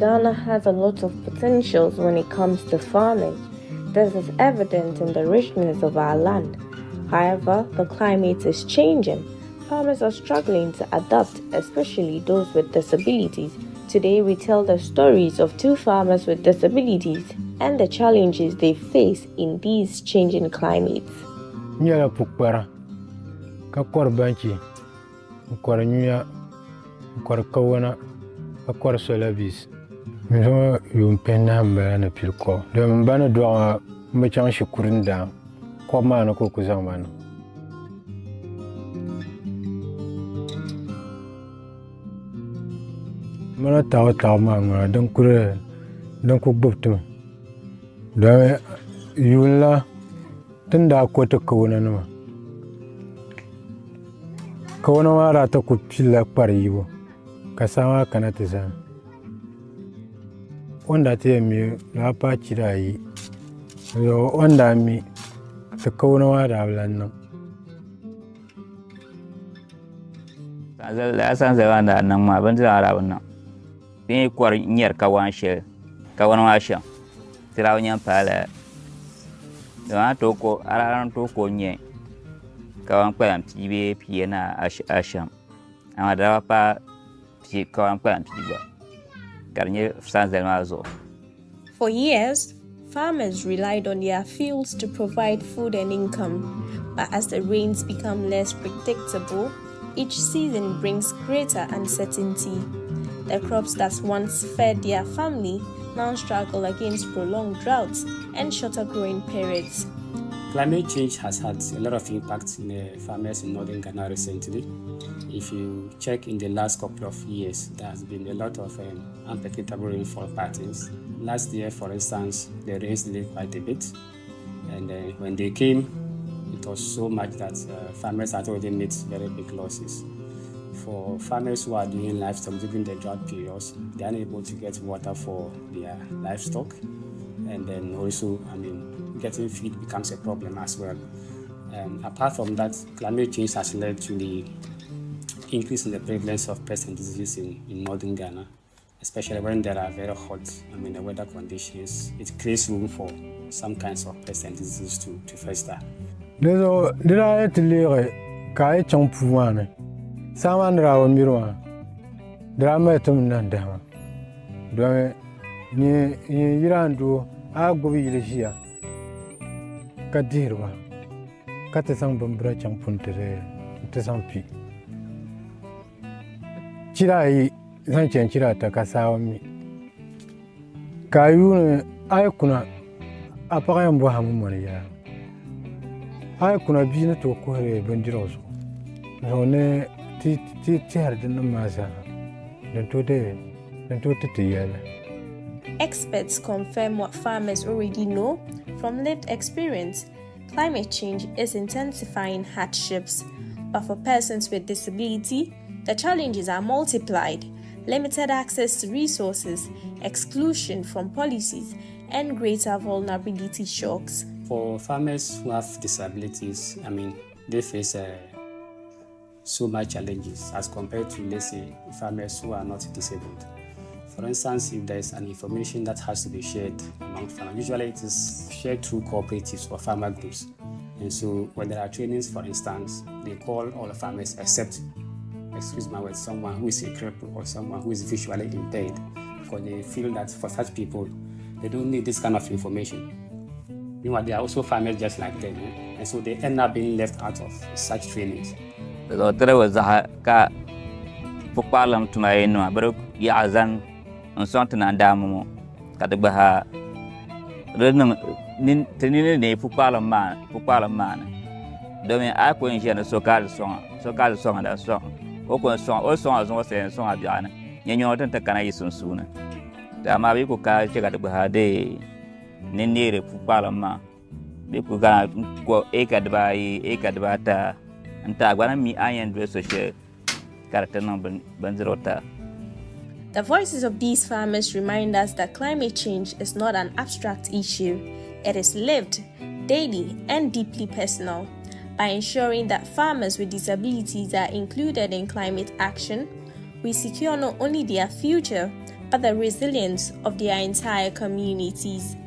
Ghana has a lot of potentials when it comes to farming. This is evident in the richness of our land. However, the climate is changing. Farmers are struggling to adapt, especially those with disabilities. Today, we tell the stories of two farmers with disabilities and the challenges they face in these changing climates. Nyala pukpara, ka kor banchi, kor nyuya, kor kawana, ka kor solabis. Miso yung penna mbana pilko. Do mbana do mbachang shikurinda. Kwa mana ko kuzamana. Mana tawa ma don kure don ku gbuptum. Do yula tunda ko ta kawana nama. Kawana wara ta ku pilla pariwo. Kasama kana tisa. Wanda ta mi la pa chirayi. Yo wanda mi ta kawana wara ablan. La san se wanda nan ma ban da arabun nan. Bin kwar nyar kawan she kawan wa she. Tirawo nyam pala. Da to ko araran to ko nye. Kawan kwa mpibe pie na asham. Ama da pa pie kawan kwa mpiba. Garnye san se mazo. For years, farmers relied on their fields to provide food and income. But as the rains become less predictable, each season brings greater uncertainty. The crops that once fed their family now struggle against prolonged droughts and shorter growing periods. Climate change has had a lot of impact in the farmers in northern Ghana recently. If you check in the last couple of years, there has been a lot of unpredictable rainfall patterns. Last year, for instance, the rains delayed quite a bit. And when they came, it was so much that farmers had already made very big losses. For farmers who are doing livestock during the drought periods, they are unable to get water for their livestock. And then also, getting feed becomes a problem as well. Apart from that, climate change has led to the increase in the prevalence of pests and diseases in northern Ghana, especially when there are very hot the weather conditions. It creates room for some kinds of pests and diseases to fester. Did I tell Kai Chong Puane? Saman Rawa Mirwa. Drama Tumnandama. Do Yirandu, Agui Regia. Kadirwa. Katasang Bumbra Champuntere, Tasampi. Chirai, Sanchan Chirata Kasawami. Kayun, Aikuna, Aparam Bohamuria. Aikuna Bina to Kore Bendiroso. Rone Tiar de Namasa. Then today, Experts confirm what farmers already know from lived experience. Climate change is intensifying hardships, but for persons with disability, the challenges are multiplied: limited access to resources, exclusion from policies, and greater vulnerability shocks. For farmers who have disabilities, they face so much challenges as compared to, let's say, farmers who are not disabled. For instance, if there is an information that has to be shared among farmers, usually it is shared through cooperatives or farmer groups. And so when there are trainings, for instance, they call all the farmers except, someone who is a cripple or someone who is visually impaired, because they feel that for such people, they don't need this kind of information. Meanwhile, there are also farmers just like them, and so they end up being left out of such trainings. There was a Pupalam to my Baruk Yazan and something and Damo Katabaha Tinini Pupalam man. Domin I couldn't hear the so called song and that song. Open song, all songs was saying song at Diana. You know, don't take an soon sooner. The Amabico car check at the Bahade Nini Pupalam man. They could go acre by and Tagwana me iron dress share character number Benzerota. The voices of these farmers remind us that climate change is not an abstract issue. It is lived, daily, and deeply personal. By ensuring that farmers with disabilities are included in climate action, we secure not only their future, but the resilience of their entire communities.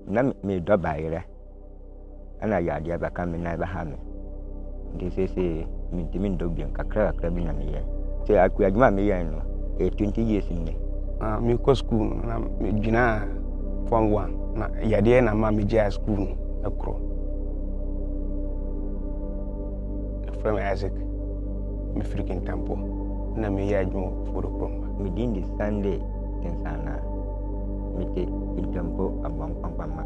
Na me do bayre ana ya dia ba kan me na ba ha me ndi se me timi ndo bi kakra bi na me ye se akua adwuma me ye no 20 years ni me ko school na me gina form 1 na ya dia na ma me ja school akro from Isaac me freaking tempo na me ya adwuma for the prom me din di Sunday tensana me te tempo abang pangpama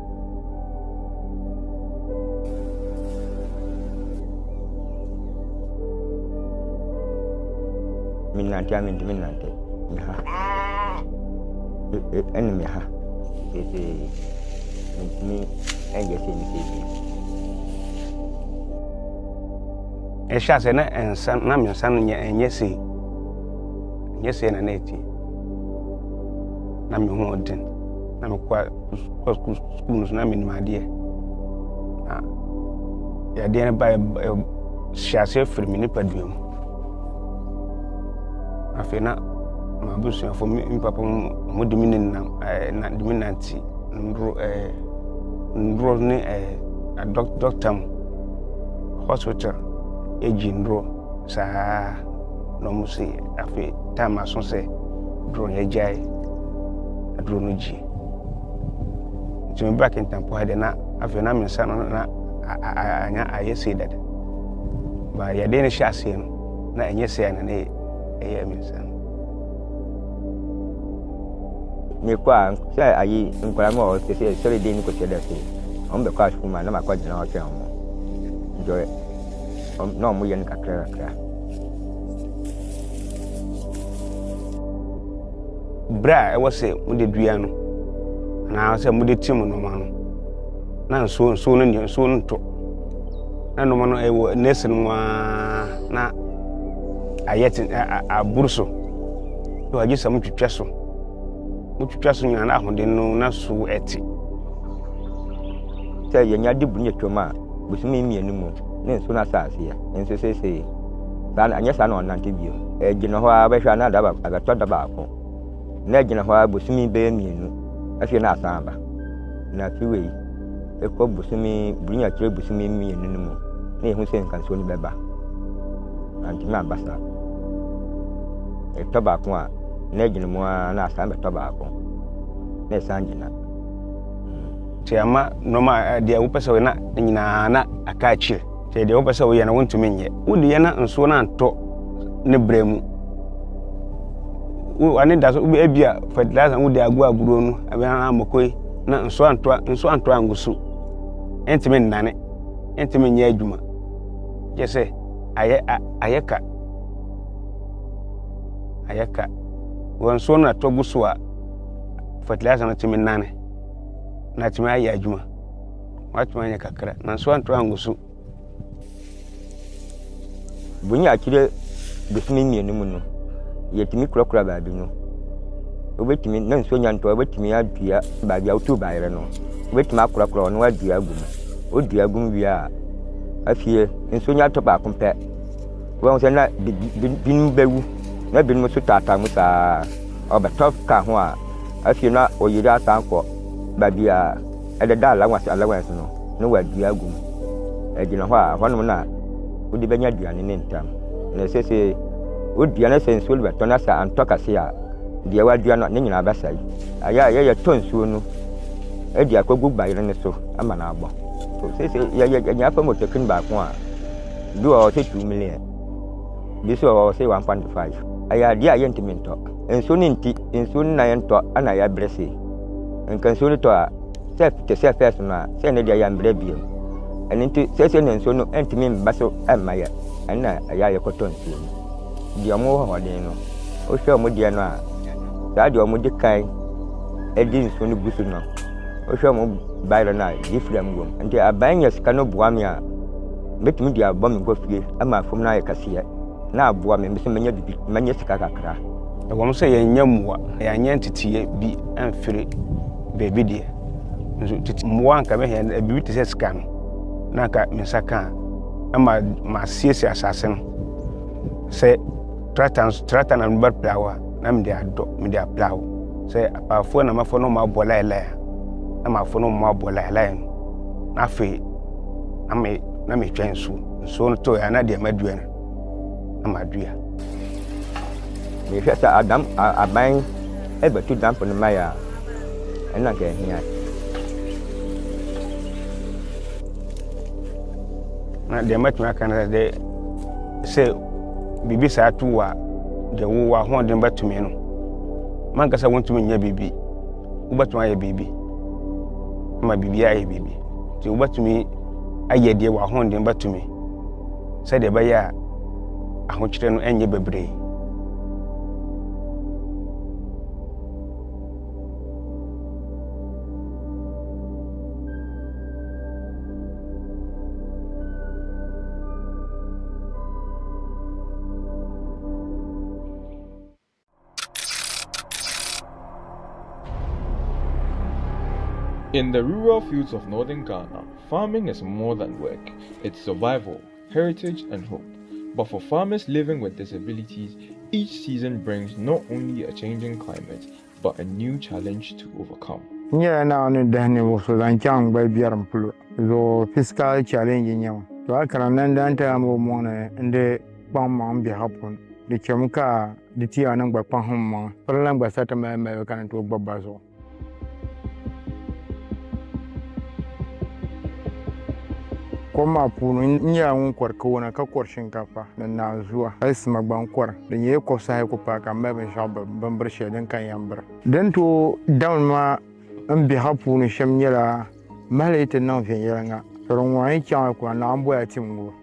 minante me ha en me ha ese me enje se ni se e sha se na ensan na me ensan enye se na neti na me ho odin na me kwa school na me ma de ya de ba sha se firi me ni paduam afena ma busu fo mi papa mo de mi na de mi nanti ndro ni doctor hospital eji ndro sa no mo se afi time aso se drone ya jai drone ji to me back in tempo hade na afena me sa no na anya ayese dada ba ya de ne sha se no na enye se na ne minsan ni kwa sai ayi nkwara mo se sori de ni ko tede se on be kwa shuma na makwa jina o twa mo joy no mo yen kakra bra e wose mo de dua no na se mo de tim no ma no na so no ni so nto na no ma no e wo nesin wa na ayeti aburso do agisa mutwitwa so nyana ahode no na so eti te yenya de bunye twoma busumi mienu mu ne nso na saase ya nso se san anya san on nante bio e gina ho abehwa na daba agato daba akọ na gina ho busumi be mienu afie na asamba na fiwe e ko busumi bunye kire busumi mienu no mu na ehu se nkan so ni beba anti ma basa toba kwa na gina mu na asamba toba kwa na sanjina ti ama no ma de wo pese we na nyina na aka chire ti de wo pese we na wontumi nye wo de na nso na nto ne bremu wo ani da so be bia fertilizer wo de agu aburo no abi na amokoi na nso anto angusu entimi nane entimi nye adwuma je se ayeka wonso na toguso a fertilizer na timi nane na timi ayi adwuma watuma nya kakra na so anto angusu bunya akire busumi mienu mu no yetimi kurakura baabi no obetimi na nso nya nto obetimi adua baabi auto baayre no obetimi akurakura no adua agum odua agum wi a afie nso nya to ba kompe won se na bin bewu na bin musu tata musa obeto ka ho a afie na oyira atanko babia ededa allowance no wadua agum egina ho a hono na odi benya duane ne ntam na sese odua na sensuo beto na sa antoka se a dia wadua no ne nyina basai aya ye tonsuo no edi akogu bayire ne so ama na agbo so sese ye nya fa motokin ba ko a do o se 2 million this o se 1.5 aya dia ye ntimento enso ni nti enso na ye nto ana ya brese enkan so to a se first na se ne dia ya mbre bio enti sese ne enso no entimi mbaso emaye ana aya ye kotonsuo dia mo ho de no o hwɛ mo deɛ no a saa deɛ ɔmo de kan ɛdi nsuo no gu so no o hwɛ mo bayerɛ no a yɛfiri mu wom nti aban nyɛ sika no boa me a metumi de abɔ me nkɔ fie ama afom no ayɛ kɛseɛ na aboa me mbese manya bibi manya sika kakra ɛwɔm sɛ yɛnyɛ mmoa yɛanyɛ nteteeɛ bi amfiri baabi deɛ nso tete mmoa anka bɛhɛ bibi te sɛ sika no na anka me nsa ka ama masiesie asase no sɛ tractor na number plow na me de adɔ me de plow sɛ apaafo na mafo no ma bɔ lae na mafo no ma bɔ lae no na afei na me twɛn so no to ya na de madua no na madua me hwɛ sɛ adam aban ɛbɛtu dampo no maya ɛna ka hia na de matumi aka na de sɛ bibi saa tu wa de wo wa ho de batumi no man ka sɛ wontumi nya bibi wo batumi ayɛ bibi ma bibi ayɛ bibi ti wo batumi ayɛ de wa ho de batumi sɛ de ba ya ahokyere no enye bebre. In the rural fields of northern Ghana, farming is more than work. It's survival, heritage, and hope. But for farmers living with disabilities, each season brings not only a changing climate, but a new challenge to overcome. Yeah, now I'm going to the fiscal challenge. So I can understand and the bomb be happen. The Chamuka, the tea number Pahoma, Paralamba Satama American to Babazo. Koma punu nya unkwar na ka kwar shinkafa da na zuwa ai sma bankwar da yayi ko sai ko pa ka mabin shaba bambar shedan kan yambar dan to down ma an bi hapu ne sham nyara malaita nan fin yaranga ron wani kyan ko na an boya timgo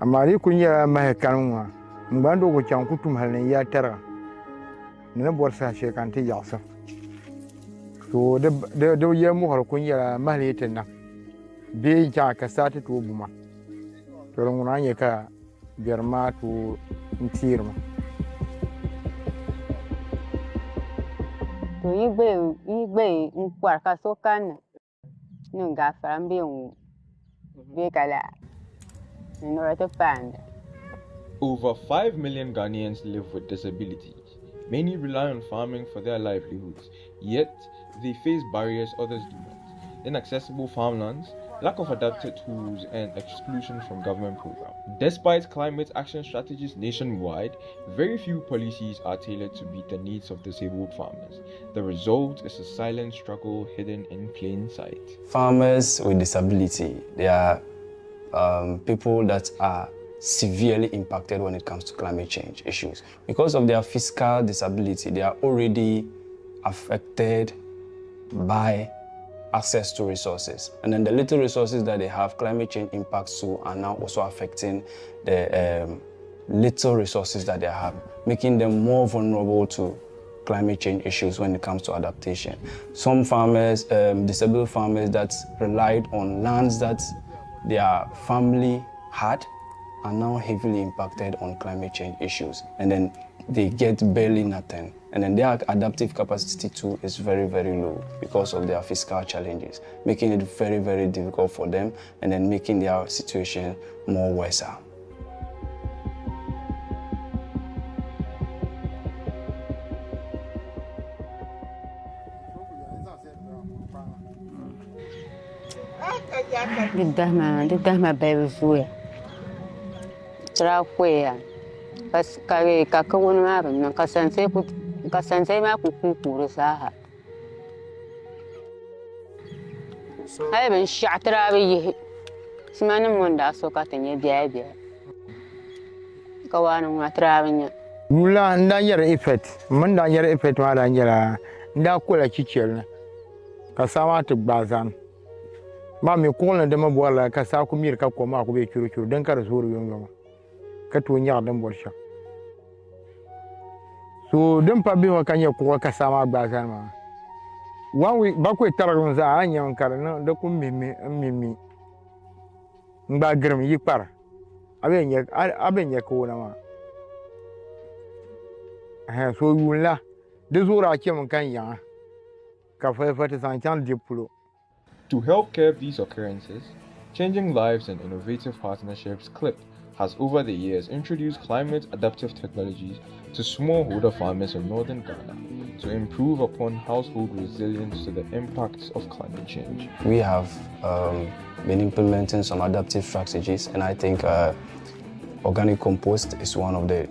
amma ri kun yara mai kanwa mbando ko kyan kutum halin ya tara ne borsa she kan ta yasa so da yemu har kun yara malaita nan be ja ka sati to buma to nguna nye ka germa to ntirma to igbe nkwar ka sokan nunga farambe un be kala in order to find. Over 5 million Ghanaians live with disabilities. Many rely on farming for their livelihoods, yet they face barriers others do not. Inaccessible farmlands, lack of adapted tools, and exclusion from government programs. Despite climate action strategies nationwide, very few policies are tailored to meet the needs of disabled farmers. The result is a silent struggle hidden in plain sight. Farmers with disability, they are people that are severely impacted when it comes to climate change issues. Because of their physical disability, they are already affected by access to resources, and then the little resources that they have, climate change impacts too are now also affecting the little resources that they have, making them more vulnerable to climate change issues when it comes to adaptation. Some farmers, disabled farmers that relied on lands that their family had are now heavily impacted on climate change issues, and then they get barely nothing. And then their adaptive capacity too is very, very low because of their physical challenges, making it very, very difficult for them and then making their situation more worse. Didahma baby suya. Trakwea. Ka wani marin nan kasance ma ku kukuru saha ai ban sha'tara bi yi simanin mun da so ka tanye biya ka wani matra banya mula nda yara effect mun da yara effect ma da yara nda kula kiciyar ne ka sama ta bazan ma me kola da mabuwala ka sa ku mir ka koma ku be kiru dan kar zuru yonga ka to nya dan borsha So dem pa bi ho kanye ko ka sama gba kan ma 1 week ba ko taragun za anya on kar no de ko mimi ngba grem yi par abenye ko na ma so yula de zora ke mon kan ya ka fa ta san chan dipulo. To help curb these occurrences, Changing Lives and Innovative Partnerships CLIP has over the years introduced climate adaptive technologies to smallholder farmers in northern Ghana to improve upon household resilience to the impacts of climate change. We have been implementing some adaptive strategies, and I think organic compost is one of the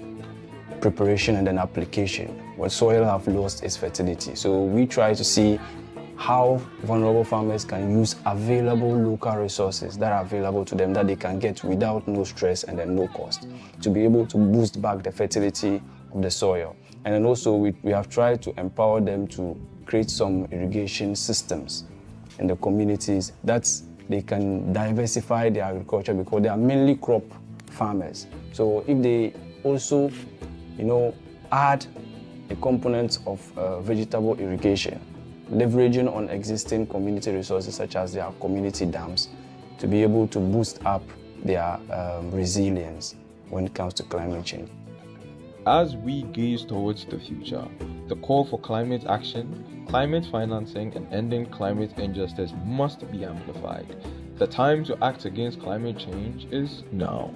preparation and then application when soil have lost its fertility. So we try to see how vulnerable farmers can use available local resources that are available to them that they can get without no stress and then no cost to be able to boost back the fertility of the soil. And then also we have tried to empower them to create some irrigation systems in the communities that they can diversify their agriculture because they are mainly crop farmers. So if they also, add a component of vegetable irrigation, leveraging on existing community resources such as their community dams to be able to boost up their resilience when it comes to climate change. As we gaze towards the future, the call for climate action, climate financing, and ending climate injustice must be amplified. The time to act against climate change is now.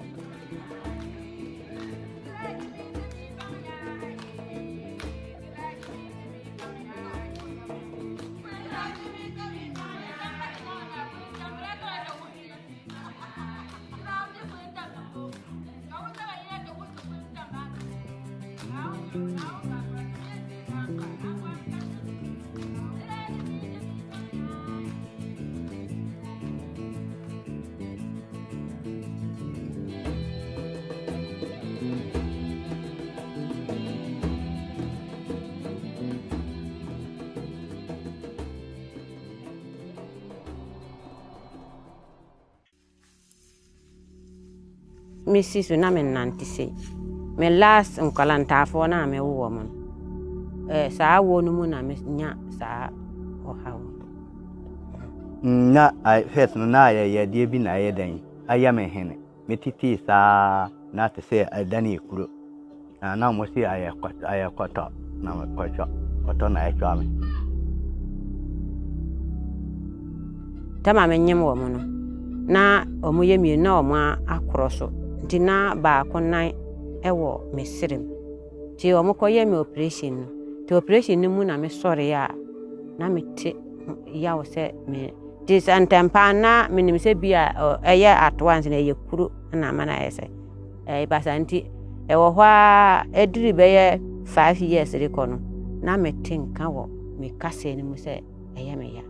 Mrs. Unamen Nanti say, me last unkalanta for na me woman. Sa wonu mu na me nya sa o hawo. Na I first no na ya die bi na ya dan. Aya me hene. Me titi sa na te say adani kuro. Na mo si aya kwata na me kwato na ya kwa me. Tama me nyem wo mu no. Na omu ye mi na omu akroso. Dina ba konan ewo mesirem ti omuko ye me operation no ti operation ni mu na me sore ya na me te ya wo se me dis antempa na minim se bia eye atwans na ye kuru na mana yese basanti ewo hwa ediri be ye 5 years reko no na me tinka wo me kase ni mu se eye me ya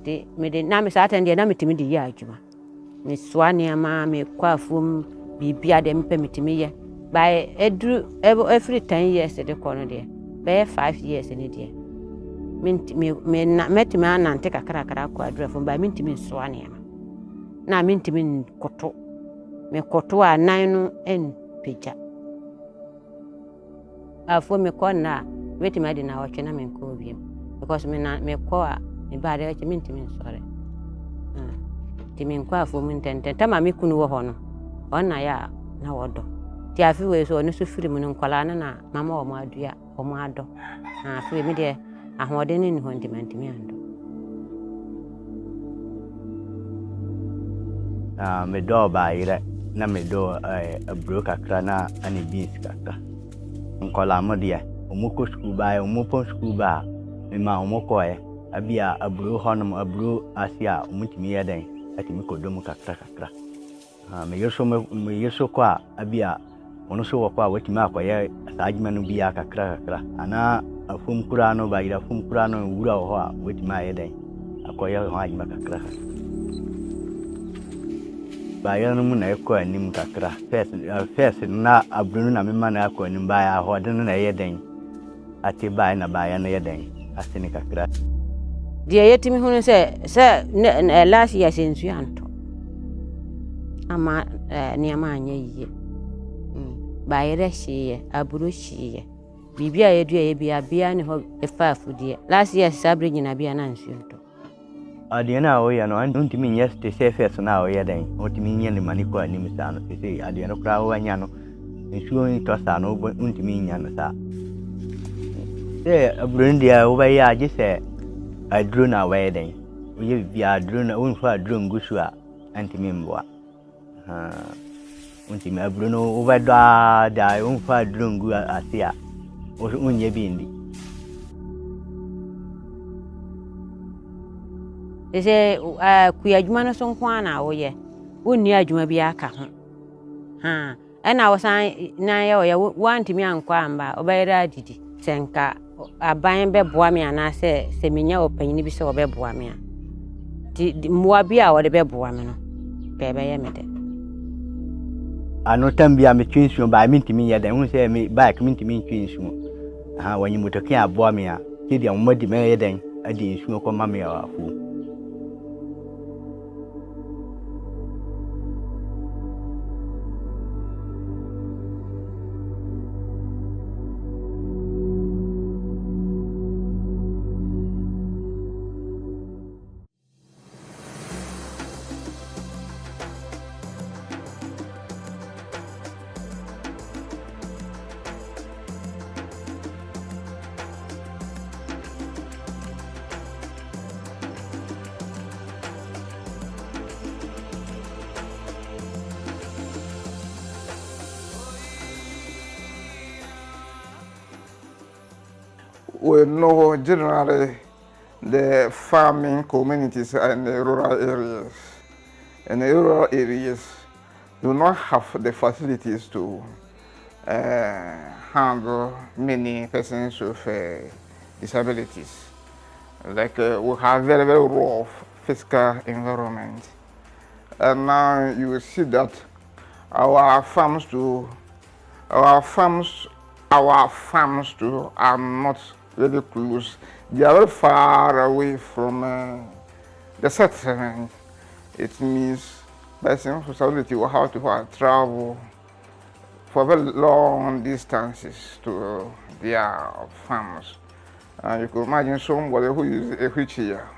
de me de na me sa atende na me timi di ya adwuma me swane ama me kwafum bibia de mpe mitimi ye by edru every 10 years de kono de by 5 years ni de me metimi anante kakra kwa adrefum by mintimi swane ama na mintimi koto me koto anan no en peja afo me kona metimi ade na wotwe na me ko biem because me ko a me ba de mintimi sore timin kwa fo mun tenten tama mi kunu wo hono onna ya na wodo ti afi we so ne so firi mun nkola na mama o ma adua o ma ado afi mi de ahode ni ho ndimantimi ando me do ba ire na me do abro kakra na ani beans kakra nkola mo de omoko school ba omopon school ba me ma omoko abia abro hono abro asia omutimi yeden ati mikodomu kakra me yeso kwa abia ono so wakwa watimi akoye asajima no bia kakra ana afum kura no ba ira fum kura no wura ho a watimi ayeden akoye ho ajima kakra ba ya no mu na ekọ anim kakra first na abrunu na mema na akọ anim ba ya ho de no na yeden ati ba na ba ya na yeden asini kakra dia yetimi hunu se last year sensu anto ama ni ama anya yiye bayire hye aburo hye bibia yedu bia bia ne ho efa afudie last year sabre nyina bia na nsuonto adeɛ no a woyɛ no ntumi nyɛ te sɛ fɛs no a woyɛ dɛn wotumi nyɛ ne ma ne kɔ anim saa no sɛ adeɛ no koraa woanya no nsuo ntɔ saa no wontumi nya no saa sɛ aburo no deɛ wobɛyɛ agye sɛ aduro no a wɔyɛ dɛn woyɛ bibia aduro no womfa aduro ngu so a antumi mboa wontumi aburo no wobɛdɔ a daa womfa aduro ngu ase a wonyɛ bi ndi ese kuya adwuma no so nko ana woyɛ wonni adwuma bi aka ho ɛna wosan na yɛ woyɛ wantimi ankɔ amba obɛyɛ adidi senka aban bɛboa me ana sɛ menya opanyini bi sɛ obɛboa me a di mmoa bi a wɔde bɛboa me no bɛyɛ me de ano tambia me twinsuo ba mentimi yɛ dɛn hu sɛ me bike mentimi twinsuo wanyi motokin aboa me a kidi amodi me yɛ dɛn adi nsuo kɔ ma me afo We know generally the farming communities in the rural areas. And the rural areas do not have the facilities to handle many persons with disabilities. Like we have very, very rough physical environment. And now you will see that our farms too are not really close. They are very far away from the settlement. It means persons with disability will have to travel for very long distances to their farms. You could imagine somebody who is a wheelchair.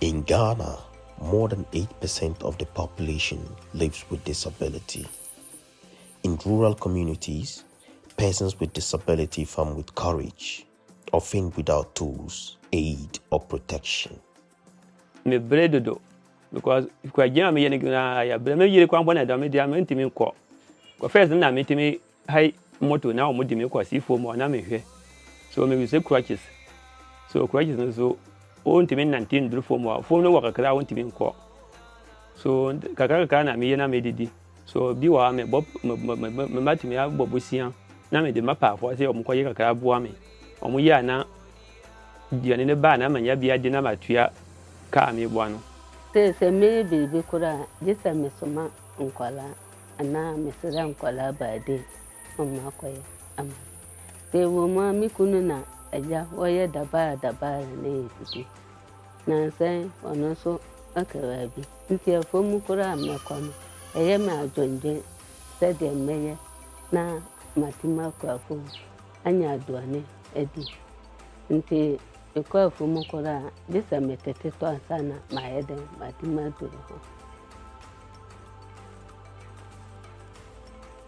In Ghana, more than 8% of the population lives with disability. In rural communities, persons with disability farm with courage, often without tools, aid, or protection. Me bredo because if I jam me ya Belem yire kwa mbona da me dia me ntimi nkọ. Ko first na me ntimi hai moto na o modi me kwa sifo mo na me hwe. So me use crutches. So crutches no so o ntimi nantin nduru fo mo fo no wakakra o ntimi nkọ. So kakaka na me ye na me didi. So bi wa me bob me matimi ya bobusia na me de mapa fo se o mko ye kakra boa me. O mo ya na diane ne ba na manya bia de na matua ka me boa no. Se me bebe kura jisa me soma nkwala ana me sira nkwala ba de mama koye ama se wo ma mi kunu na aja wo ye daba ne bibi na se ono so akara bi nti afo mu kura me kwano eye me adonje se de meye na matima kwa fo anya aduane edi nti because from Mokora, this is a metete to ansana my head and my demand to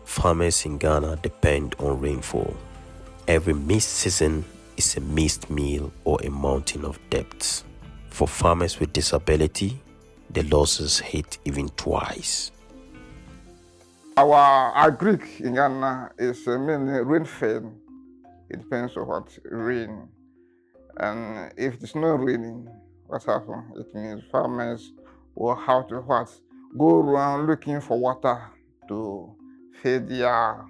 Farmers in Ghana depend on rainfall. Every missed season is a missed meal or a mountain of debts. For farmers with disability, the losses hit even twice. Our agric in Ghana is mainly rain-fed. It depends on what rain. And if it's not raining, what happens? It means farmers will have to go around looking for water to feed their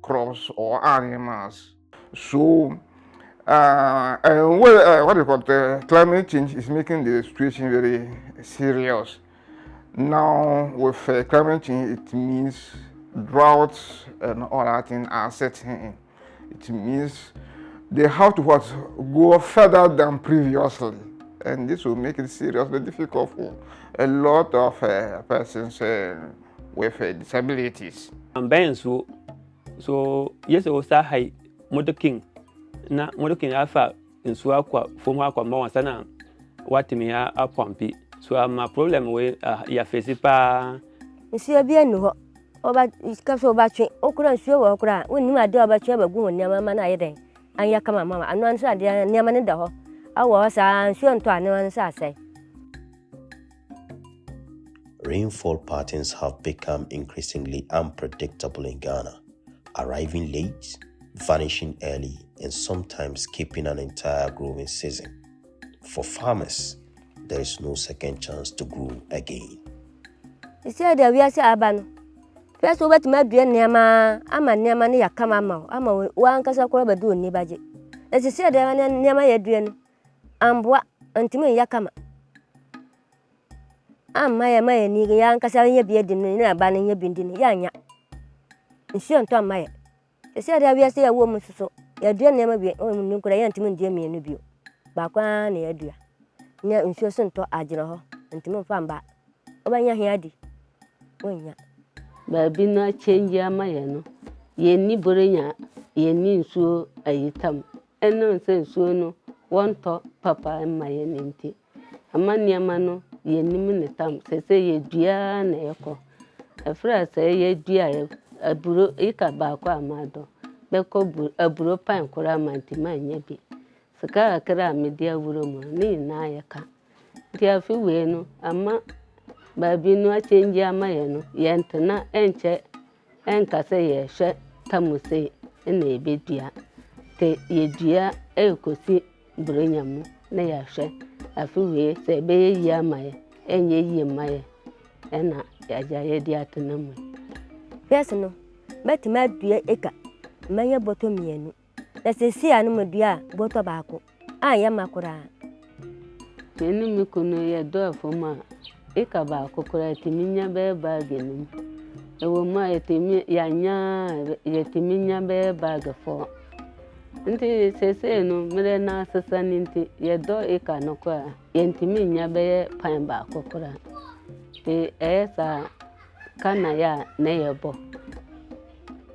crops or animals. So, what do you call it? Climate change is making the situation very serious. Now, with climate change, it means droughts and all that things are setting in. It means they have to go further than previously, and this will make it seriously difficult for a lot of persons with disabilities. I'm buying so yes, I was a high motor king. Na motor king alpha in Suaqua, from Aqua Montana, what me a pumpy. So I'm a problem with your face. Monsieur bien no oba iskaso oba twe okura nsuo wo okura wonni ma de oba twe bagu wonni ama na yeden anya kama mama anu anso ade ne ama ne da ho awo sa nsuo nto ane wan sa sai. Rainfall patterns have become increasingly unpredictable in Ghana, arriving late, vanishing early, and sometimes skipping an entire growing season. For farmers, there is no second chance to grow again. You see that we are abano. First over to my dear Nema, I'm a Nema near Kamama, I'm a one casa crab do ni budget. As you said, there are near my Adrian, and what until me Yakama. I'm my nigger young Cassaria beard in a banning your binding Yanya. And she on Tom Maya. You said that we are still a woman so. Your dear never be on new Korean to dear me in the view. Bakwan near dear. Near insurance to Adjero and Timon Famba. Over your heady. Baby na change amaya no ye ni borenya ye ni nsuo ayitam eno nse nsuo no wonto papa amaye nti amaniama no ye ni minitam sese ye dua na yeko afra se ye dua aburo ika ba kwa amado beko aburo pan kora manti manya bi sika akra media wuro mo ni na yaka ti afi we no ama baby no change amaya no yentena enche enkase ye hwe tamuse na ebedua te ye dua ekosi bronyamu na ya hwe afiwe se be yi amaya enye yi amaya ena ya ye di atenamu pese no beti ma dua eka manya boto mienu na sesi anu medua boto baako anya makura eni mikuno ye do afoma eka ba kokora timinya be ba genu ewo ma etimi yanya yetiminya be ba gafo nti sese no mere na sasa ninti ye do eka no kwa yentiminya be pan ba kokora te esa kana ya na yebo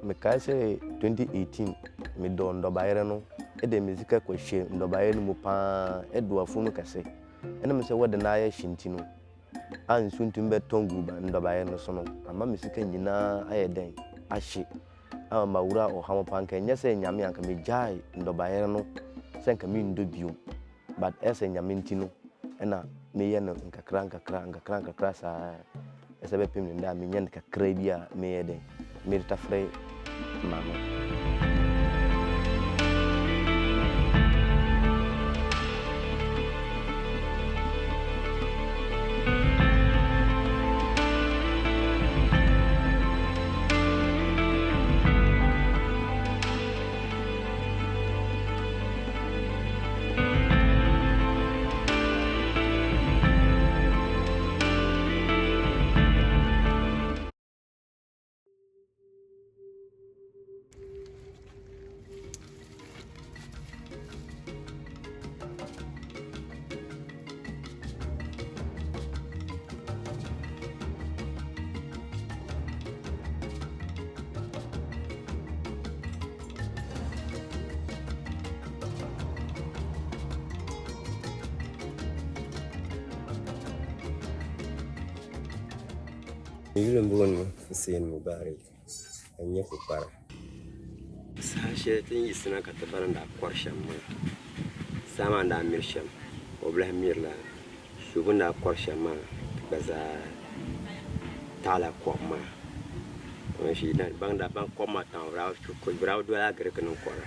me kaise 2018 me do ndobayere no ede muzika kwahye ndobayere no mu pa edo afunu kase ena me se wode na ya shintino ansu ntumbe tongu ba ndobaye no so no ama mesika nyina ayeden ahye ama mawura o hamo panka nyese nyame anka mejai ndobaye no senka mi ndobio but ese nyame ntino ena meye no nkakra sa ese be pem nda me nyen kakra bia meyeden merita frey mama Yule mbona Hussein Mubarak anya kupara sashe tin yisna ka tabaran da kwarshan mu sama da mirsham oblah mirla shuguna kwarshan ma baza tala kwama to shi dan banda ban kwama ta raw ko braw do la gare kan kwara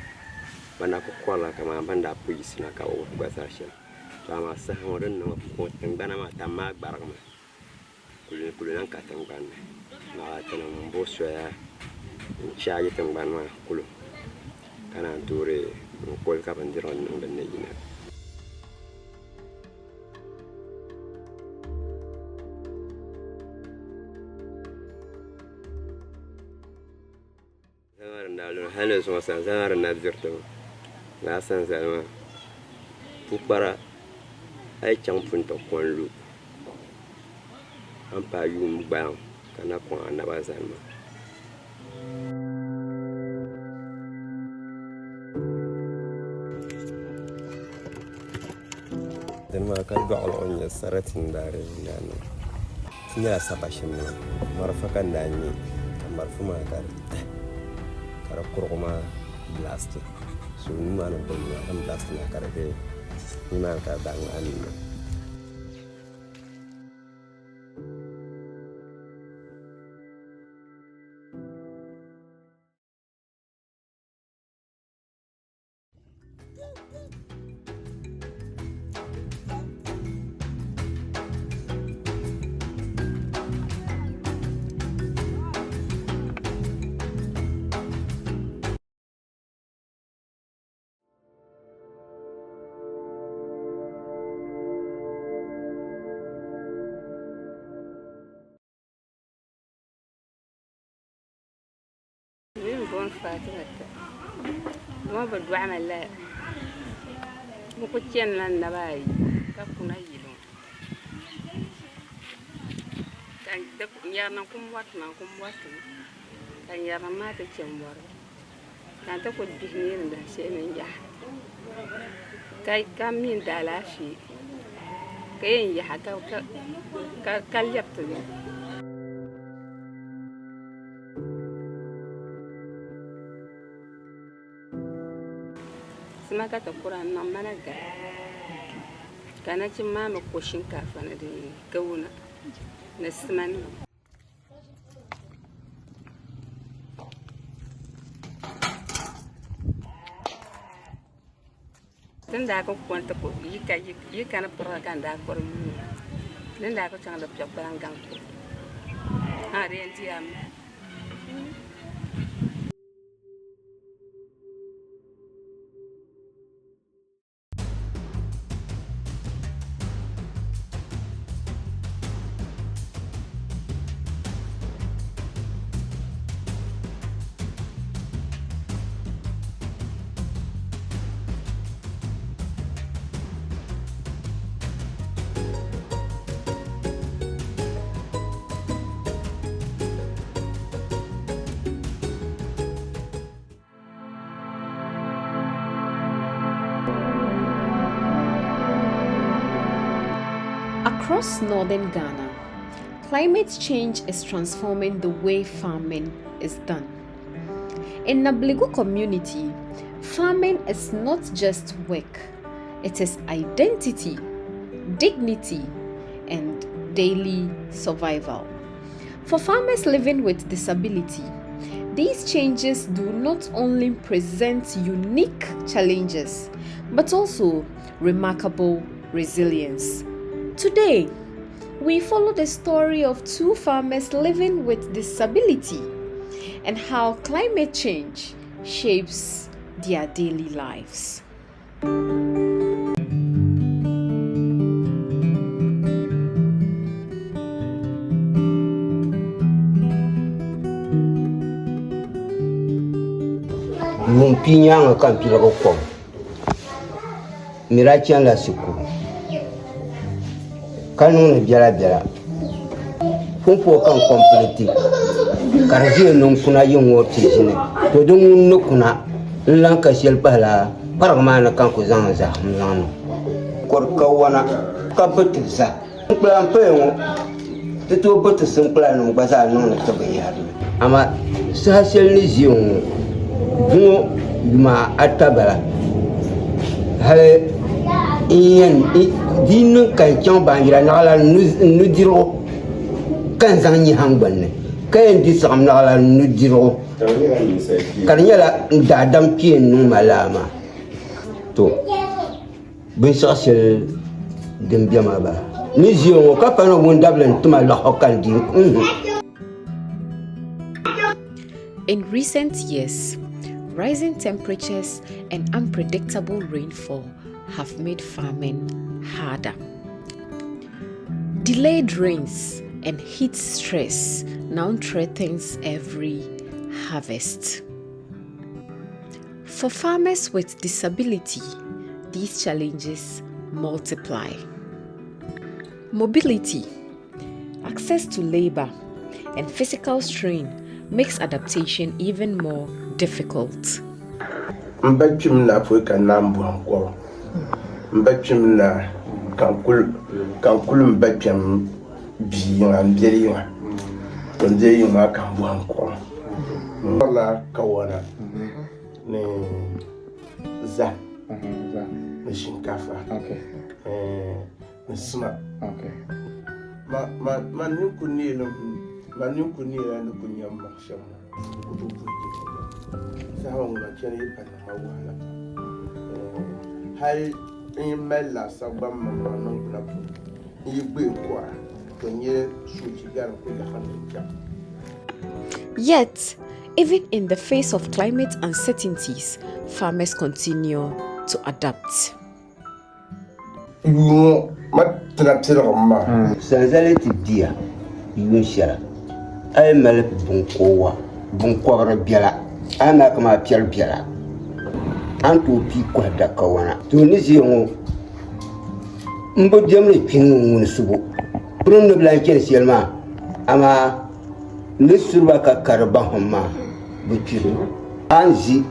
banda ko kwala kama banda pu yisna ka o baza shi sama sa horon no ko tan bana ma tamma barama kulunan ka tangban na tana mboso ya chaje tangban ma kulu kana dure ko ka bandiron no ne yina ndalo halo so sanzara na zirto la sanzara pupara ay champun to konlu ampa yum ba kana kwa anabazanma. Dan ma kan do on ya saratin dare nanu. Tinya sabashin ma marfakan dani marfuma kar kara kuruma blast. So ni ma na do ma blast na karabe ni ma ka dan anima. بون فاتنة ما بدو أعمل لا مو كتير لنا باي كفنا يلون كان دك يارنا كم واتنا كان يارنا ما تجمع كان تقول بهنين ده شيء من جح كاي كمين دالاشي كاين يحكوا كاليبتني ما كانت القرآن ما نجا كانت ما مكوشين كافنا دي كونا نسمن تنداكو كنت يكا نبرا كان داكو ننداكو كان لبجوك بانغانكو هاري انتيام Across northern Ghana, climate change is transforming the way farming is done. In Nabligo community, farming is not just work, it is identity, dignity, and daily survival. For farmers living with disability, these changes do not only present unique challenges, but also remarkable resilience. Today, we follow the story of two farmers living with disability and how climate change shapes their daily lives. Mumpinyanga kampila ko mirachi la siku kanuna biara fumpo kan complete karje non kuna yin woti jine to dun no kuna lan ka shel bala parma na kan ko zan za nan kor kawana ka betza plan pengo to betu sun plan no baza non to ga yaro ama sa shel ni zion no ma atabala hale yen din kan chan bangira nala nu diro kan zan yi hangbanne kayan di sam nala nu diro karnyala da dam pien nu malama to bin sasel dem biama ba ni zion ka pano wondablen tuma la hokan di. In recent years, rising temperatures and unpredictable rainfall have made farming harder. Delayed rains and heat stress now threatens every harvest. For farmers with disability, these challenges multiply. Mobility, access to labor, and physical strain makes adaptation even more difficult. Mbachim na Africa nambu anko. Mbachim na kankul mbachim biya mbiri. Tonje yuma kambu anko. Wala kawana. Ne za. Ne shinkafa. Okay. Ne sma. Okay. Ma nukuni no kunyamba shama. Sawa ngachani pana mawana. Hal imela sabam mano kuna yigbe kwa tonye sujigar ko ya. Yet, even in the face of climate uncertainties, farmers continue to adapt. Sanzaleti dia yunshara ay malap bunkowa bunkora biala ana kama pial biala antu pi ko da kawana to ni ziyo mbo demle pingu mun subu pron no blanche selma ama ne surba ka karban homma bukiru anzi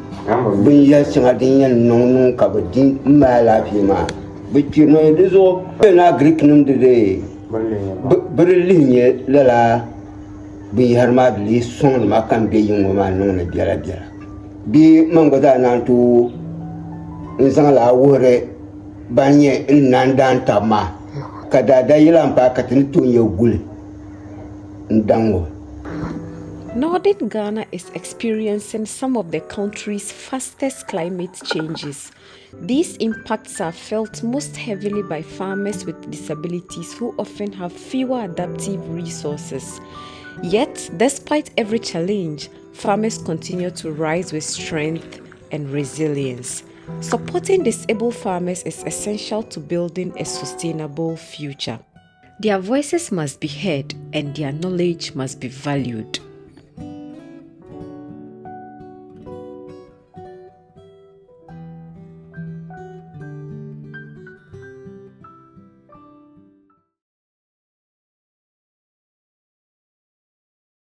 bin ya singa din yan nonu ka budin mala fi ma bukiru no dezo na greek num de berlinie lala bi harma li son ma kan be yungo ma non biara biara bi mango da nan tu nzang la wore banye nan dan tama kada da yilan pa katin tun ye gul ndango. Northern Ghana is experiencing some of the country's fastest climate changes. These impacts are felt most heavily by farmers with disabilities who often have fewer adaptive resources. Yet, despite every challenge, farmers continue to rise with strength and resilience. Supporting disabled farmers is essential to building a sustainable future. Their voices must be heard and their knowledge must be valued.